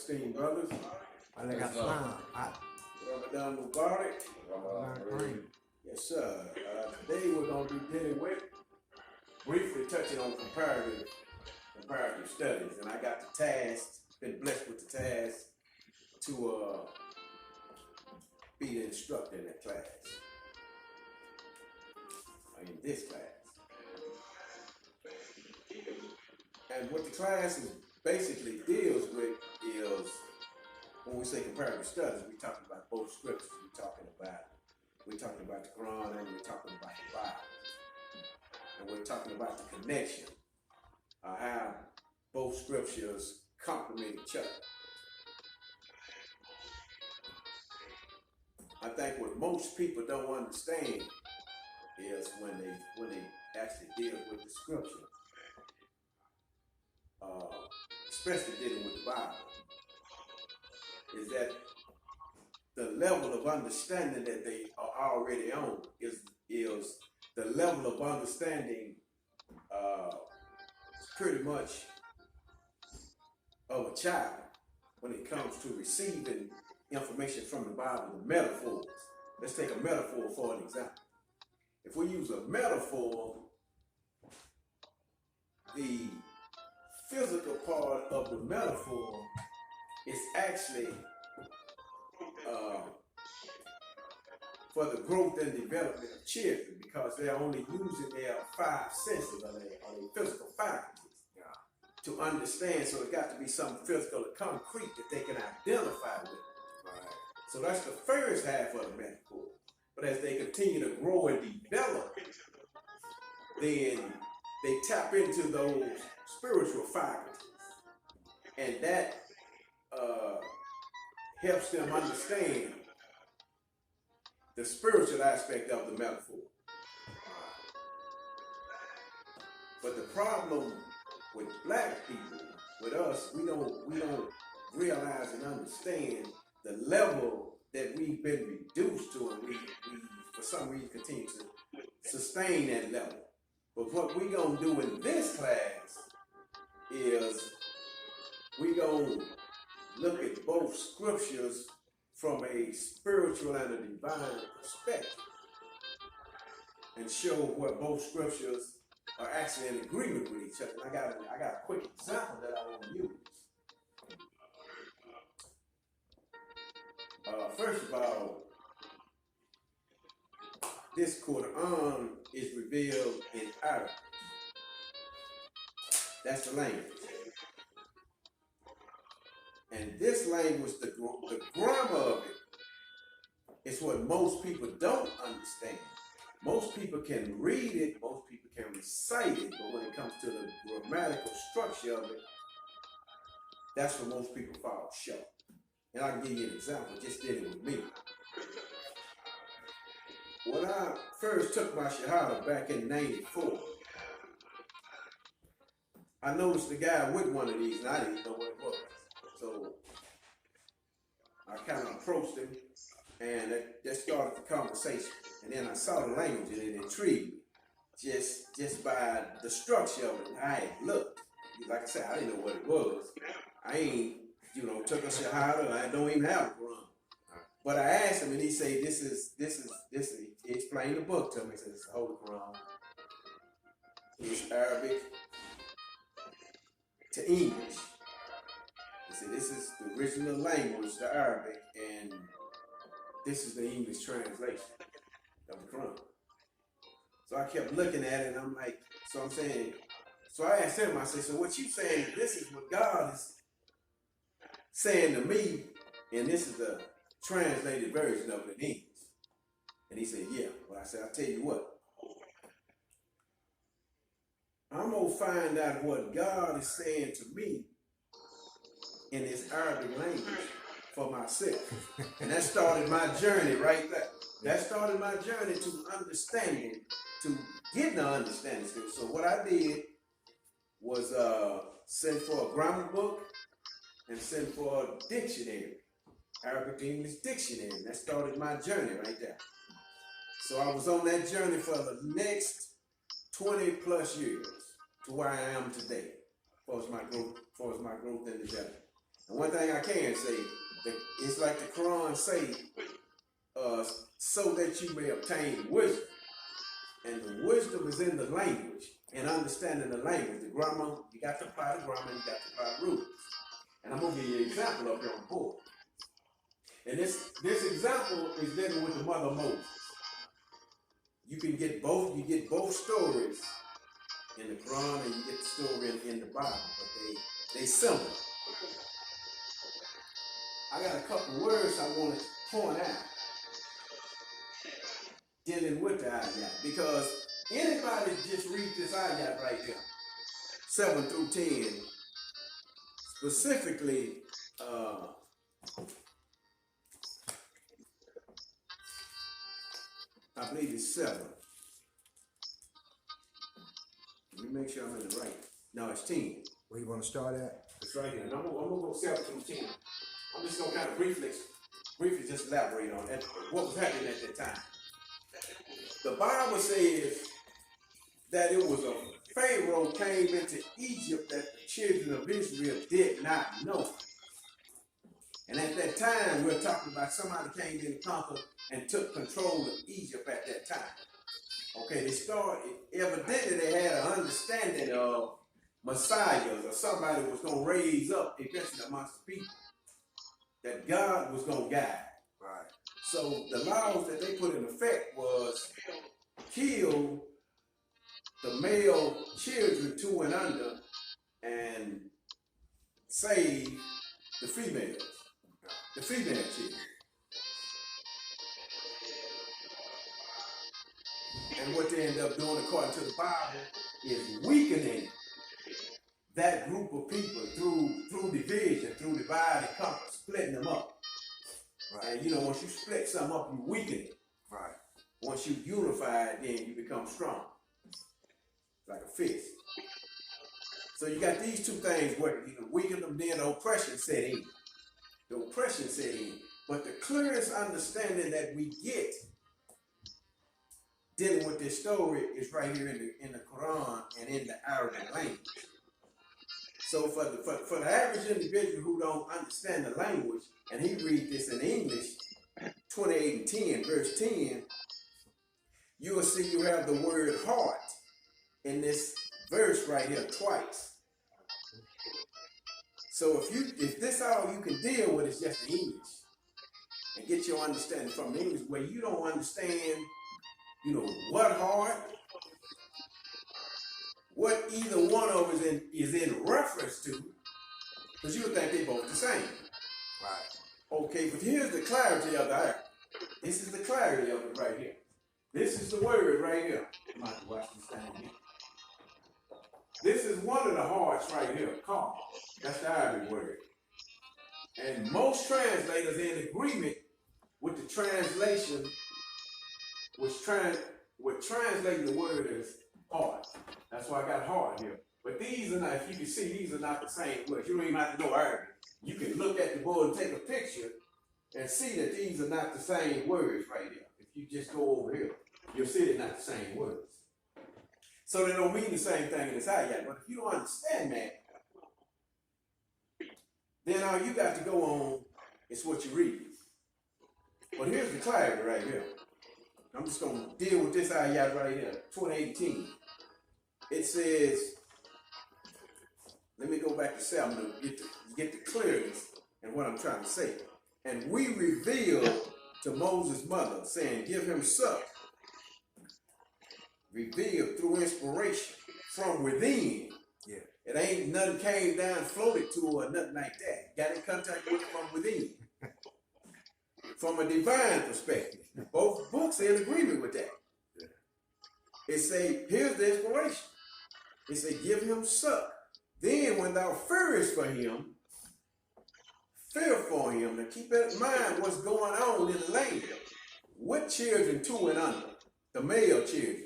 esteemed brothers. Yes, sir. Ramadan Mubarak. Yes, sir. Today we're going to be dealing with, briefly touching on comparative studies. And I got the task, been blessed with the task to be the instructor in that class. In this class. And what the class is basically deals with is, when we say comparative studies, we're talking about both scriptures. We're talking about the Quran, and we're talking about the Bible. And we're talking about the connection, how both scriptures complement each other. I think what most people don't understand is when they actually deal with the scripture, especially dealing with the Bible, is that the level of understanding that they are already on is the level of understanding pretty much of a child when it comes to receiving information from the Bible, the metaphors. Let's take a metaphor for an example. If we use a metaphor, the physical part of the metaphor is actually for the growth and development of children, because they're only using their five senses or their physical faculties to understand. So it's got to be something physical or concrete that they can identify with. Right. So that's the first half of the metaphor. But as they continue to grow and develop, then they tap into those spiritual faculties, and that helps them understand the spiritual aspect of the metaphor. But the problem with black people, with us, we don't realize and understand the level that we've been reduced to, and we for some reason continue to sustain that level. But what we're going to do in this class is we're going to look at both scriptures from a spiritual and a divine perspective and show what both scriptures are actually in agreement with each other. And I got a quick example that I want to use. First of all, this Quran is revealed in Arabic. That's the language. And this language, the grammar of it, is what most people don't understand. Most people can read it, most people can recite it, but when it comes to the grammatical structure of it, that's where most people fall short. And I'll give you an example, just dealing with me. When I first took my Shahada back in '94, I noticed the guy with one of these, and I didn't know what it was. So I kind of approached him, and that started the conversation. And then I saw the language, and it intrigued me just by the structure of it. I looked, like I said, I didn't know what it was. I ain't, took a Shahada. I don't even have a Quran. But I asked him, and he said, "This is." He explained the book to me. He said, "It's the Holy Quran. It's Arabic to English." He said, "This is the original language, the Arabic, and this is the English translation of the Quran." So I kept looking at it, and I'm like, so I asked him, I said, "So what you saying, this is what God is saying to me, and this is the translated version of it in English?" And he said, "Yeah." Well, I said, "I'll tell you what. I'm going to find out what God is saying to me in this Arabic language for myself." And that started my journey right there. That started my journey to understanding, to getting the understanding. So what I did was send for a grammar book and send for a dictionary, Arabic to English dictionary. And that started my journey right there. So I was on that journey for the next 20 plus years to where I am today, as far as my growth and development. And one thing I can say, it's like the Quran say, so that you may obtain wisdom. And the wisdom is in the language and understanding the language. The grammar, you got to apply the grammar, you got to apply the rules. And I'm going to give you an example up here on the board. And this example is dealing with the mother Moses. You get both stories in the Quran and you get the story in the Bible, but they similar. I got a couple words I want to point out dealing with the ayat, because anybody just read this ayat right here, 7 through 10, specifically, I believe it's 7. Let me make sure I'm in the right. No, it's 10. Where you want to start at? It's right here. And I'm gonna go 7 through 10. I'm just gonna kind of briefly just elaborate on that, what was happening at that time. The Bible says that it was a Pharaoh came into Egypt that the children of Israel did not know. And at that time, we're talking about somebody came in and conquered and took control of Egypt at that time. Okay, they started, evidently they had an understanding of messiahs or somebody was going to raise up eventually amongst the people that God was going to guide. Right. So the laws that they put in effect was kill the male children 2 and under and save the females, the female children. And what they end up doing, according to the Bible, is weakening that group of people through division, through divide and conquer, splitting them up. Right. And you know, once you split something up, you weaken it. Right. Once you unify it, then you become strong. Like a fist. So you got these two things working. You can weaken them, then the oppression set in. The oppression set in. But the clearest understanding that we get dealing with this story is right here in the Quran and in the Arabic language. So for the average individual who don't understand the language, and he read this in English, 28 and 10, verse 10, you will see you have the word heart in this verse right here twice. So if this all you can deal with is just the English and get your understanding from the English, where you don't understand, you know, what heart, what either one of us is in reference to, because you would think they're both the same. Right. Okay, but here's the clarity of the ayah. This is the clarity of it right here. This is the word right here. You might have to watch this thing here. This is one of the hearts right here, calm. That's the Arabic word. And most translators are in agreement with the translation, with translating the word as heart. That's why I got heart here. But these are not, if you can see, these are not the same words. You don't even have to know Arabic. You can look at the board and take a picture and see that these are not the same words right here. If you just go over here, you'll see they're not the same words. So they don't mean the same thing in this ayat. But if you don't understand that, then all you got to go on is what you read. But here's the clarity right here. I'm just going to deal with this ayat right here, 2018. It says, let me go back to 7 to get the clearness in what I'm trying to say. And we revealed to Moses' mother, saying, give him suck. Revealed through inspiration from within. Yeah. It ain't nothing came down, floated to her, or nothing like that. Got in contact with it from within. From a divine perspective. Both books are in agreement with that. Yeah. It say, here's the inspiration. It say, give him suck. Then when thou fearest for him, fear for him. Now keep in mind what's going on in the land. With children 2 and under, the male children,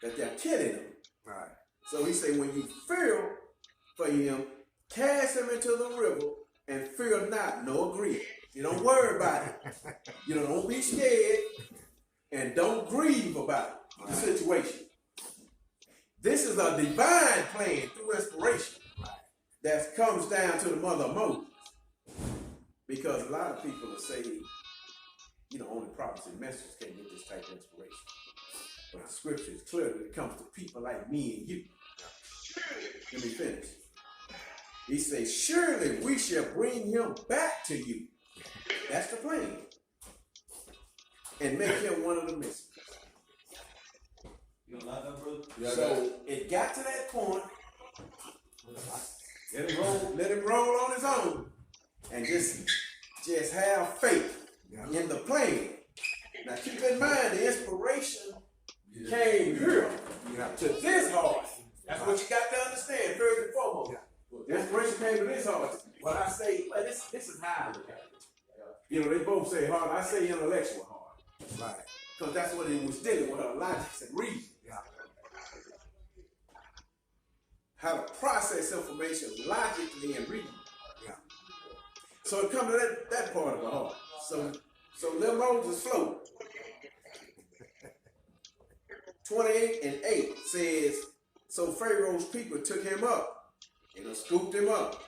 that they're killing them. Right. So he say, when you fear for him, cast him into the river and fear not, no grief. You don't worry about it. You know, don't be scared and don't grieve about the situation. This is a divine plan through inspiration that comes down to the mother of Moses. Because a lot of people will say, you know, only prophets and messengers can get this type of inspiration. But the scripture is clear when it comes to people like me and you. Let me finish. He says, surely we shall bring him back to you. That's the plan. And make him one of the messengers. You don't like that, brother? So it got to that point. Let him roll on his own. And just have faith in the plan. Now keep in mind the inspiration came here to this heart. That's what you got to understand first and foremost. The inspiration came to this heart. Well, I say, well, this is how I look at it. You know, they both say heart. I say intellectual heart. Right. Because that's what it was dealing with, our logic and reason. Yeah. How to process information logically and reason. Yeah. So it comes to that part of the heart. So little Moses float. 28:8 says, so Pharaoh's people took him up, scooped him up,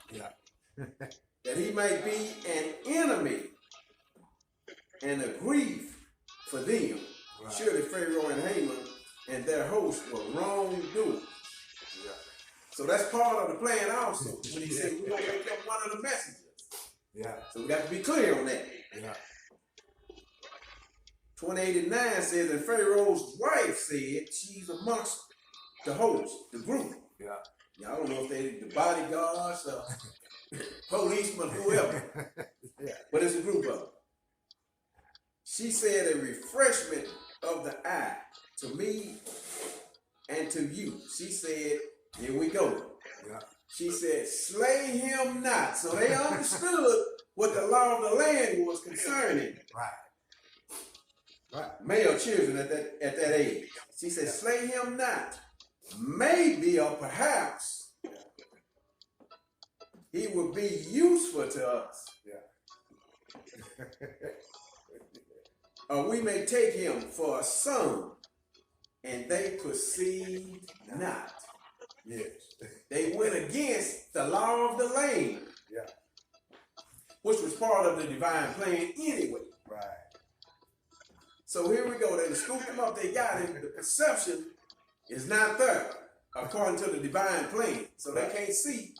that he might be an enemy and a grief for them. Right. Surely Pharaoh and Haman and their hosts were wrongdoers. Yeah. So that's part of the plan also. When he said we're going to make them one of the messengers. Yeah. So we got to be clear on that. Yeah. 28:9 says, and Pharaoh's wife said, she's amongst the host, the group. Yeah. I don't know if they the bodyguards, policemen, whoever. Yeah. But it's a group of them. She said, a refreshment of the eye to me and to you. She said, here we go. Yeah. She said, slay him not. So they understood what the law of the land was concerning. Right. Male children at that age. She said, slay him not. Maybe or perhaps he will be useful to us. Yeah. Or we may take him for a son, and they perceived not. Yes. They went against the law of the land. Yeah. Which was part of the divine plan anyway. Right. So here we go. They scooped him up, they got him. The perception is not there according to the divine plan. So they can't see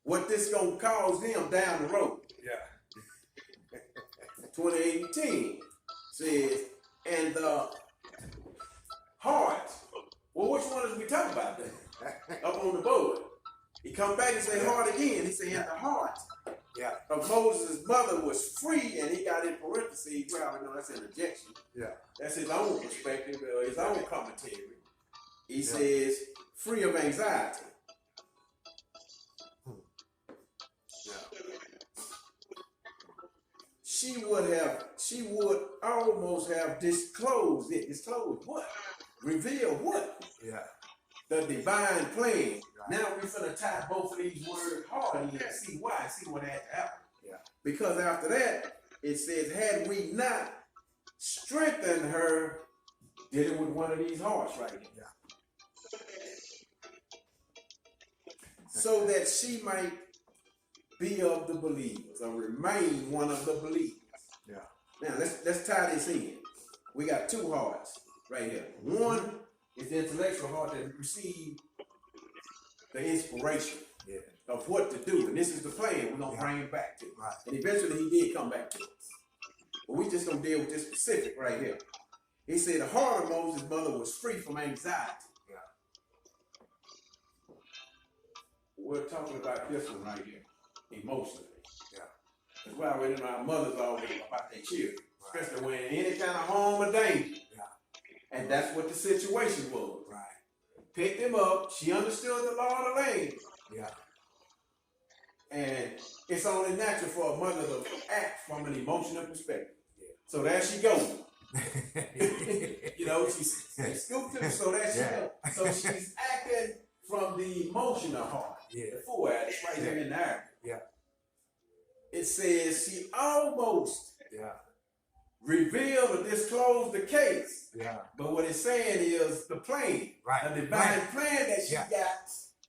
what this is going to cause them down the road. Yeah. 28:10 says, and the heart, well, which one is we talking about then? Up on the board. He come back and say heart again. He said, and the heart of Moses' mother was free, and he got in parentheses, well, no, that's an objection. Yeah. That's his own perspective, his own commentary. He says, free of anxiety. She would almost have disclosed it. Disclosed what? Reveal what? Yeah. The divine plan. Right. Now we're going to tie both of these words hard in and see why, see what had to happen. Yeah. Because after that, it says, had we not strengthened her dealing with one of these hearts right here. Yeah. So that she might be of the believers or remain one of the believers. Yeah. Now let's tie this in. We got two hearts right here. One is the intellectual heart that received the inspiration of what to do. And this is the plan we're going to bring him back to. Right. And eventually he did come back to it. But we just going to deal with this specific right here. He said the heart of Moses' mother was free from anxiety. Yeah. We're talking about this one right here, emotionally. Yeah. That's why we know our mothers always about their children, especially when in any kind of harm or danger. Yeah. And that's what the situation was. Right. Picked him up. She understood the law of the land. Yeah. And it's only natural for a mother to act from an emotional perspective. Yeah. So there she goes. She scooped him, so there she goes. So she's acting from the emotional heart. Yeah. The forehead, it's right here in the area. Yeah. It says she almost revealed or disclosed the case. Yeah. But what it's saying is the plan. Right. The divine plan that she got,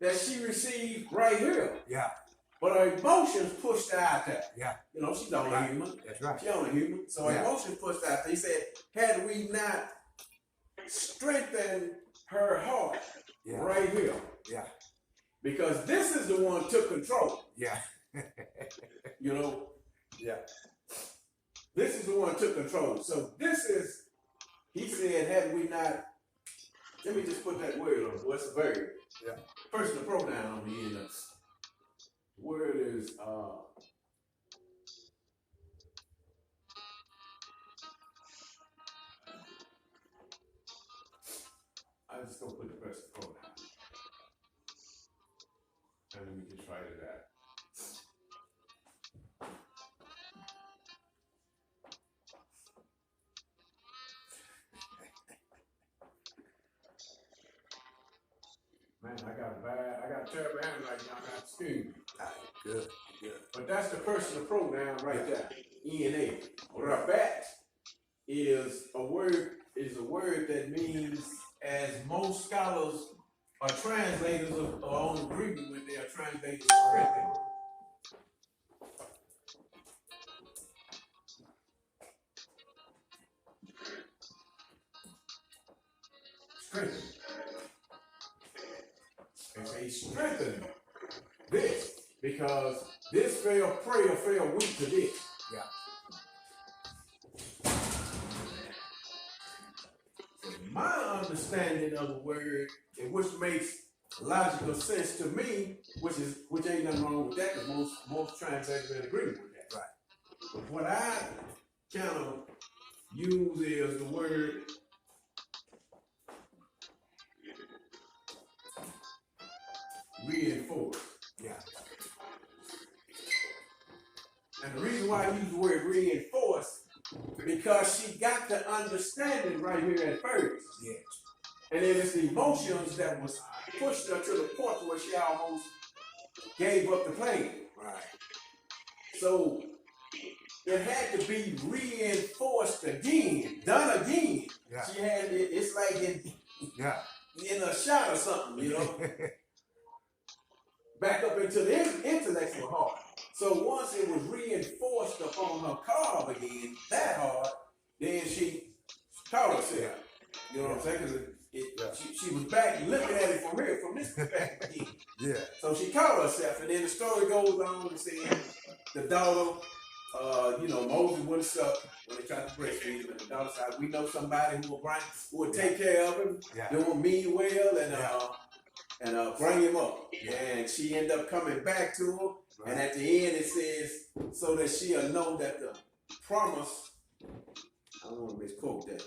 that she received right here. Yeah. but her emotions pushed her out there. Yeah. You know, she's only Right. human. That's right. She's only human. So her Yeah. emotions pushed her out there. He said, had we not strengthened her heart Yeah. right here, Yeah. because this is the one who took control. Yeah. You know, Yeah. this is the one who took control. So this is, he said, had we not, let me just put that word on it. What's the verb? Yeah. Personal pronoun on the end of it. The word is, I just gonna put the personal pronoun. And let me just write it out. Man, I got terrible handwriting. I got excuse me. All right. Good. Good. But that's the personal pronoun right there. ENA. Rabat is a word that means, as most scholars or translators are on agreement with, they are translated strengthen. Strengthen. They say strengthen this because this fell prey or fell weak to this. Yeah. My understanding of the word, and which makes logical sense to me, which ain't nothing wrong with that, because most translators are in agreement with that. Right. But what I kind of use is the word reinforce. Yeah. And the reason why I use the word reinforce, because she got the understanding right here at first. Yes. And then it's the emotions that was pushed her to the point where she almost gave up the plan. Right. So it had to be reinforced again, done again. Yeah. She had it's like Yeah. in a shot or something, you know, back up into the intellectual heart. So once it was reinforced upon her carve again, that hard, then she caught herself. You know what I'm saying? Because she was back looking at it from this perspective again. Yeah. So she caught herself, and then the story goes on and saying the daughter, Moses wouldn't suck when they tried to breastfeed him, and the daughter said, "We know somebody who will take care of him, do him mean well, and bring him up." Yeah. And she ended up coming back to him, Right. and at the end it says, so that she'll know that the promise. I don't want to misquote that.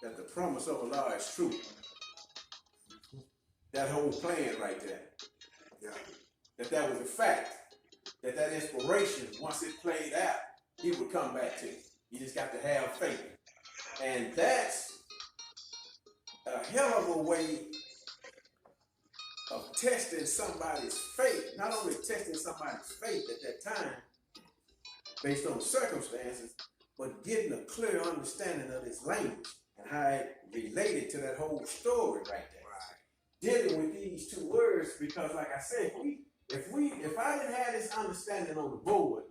That the promise of Allah is true. That whole plan right there. Yeah. That was a fact. That inspiration, once it played out, he would come back to you. You just got to have faith. And that's a hell of a way of testing somebody's faith. Not only testing somebody's faith at that time, based on circumstances, but getting a clear understanding of his language and how it related to that whole story right there. Right. Dealing with these two words, because like I said, if I didn't have this understanding on the board,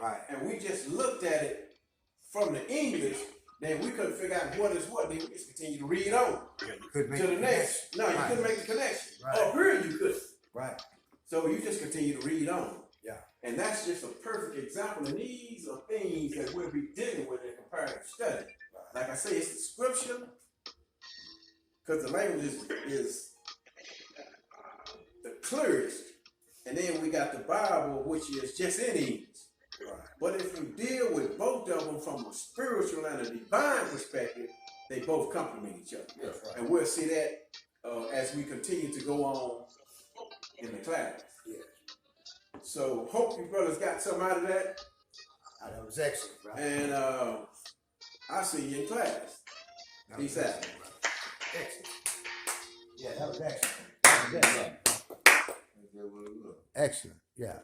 Right. and we just looked at it from the English, then we couldn't figure out what is what. Then we just continue to read on Yeah, you couldn't make to the next. connection. No, you Right. couldn't make the connection. Right. Up here you could. Right. So you just continue to read on. Yeah. And that's just a perfect example. And these are things that we'll be dealing with in comparative study. Right. Like I say, it's the scripture, because the language is the clearest. And then we got the Bible, which is just in English. Right. But if you deal with both of them from a spiritual and a divine perspective, they both complement each other. That's right. And we'll see that as we continue to go on in the class. Yeah. So hope you brothers got something out of that. That was excellent, right? And I'll see you in class. That was Peace out. excellent, right? Excellent. Yeah, that was excellent. That was excellent. Excellent. Yeah.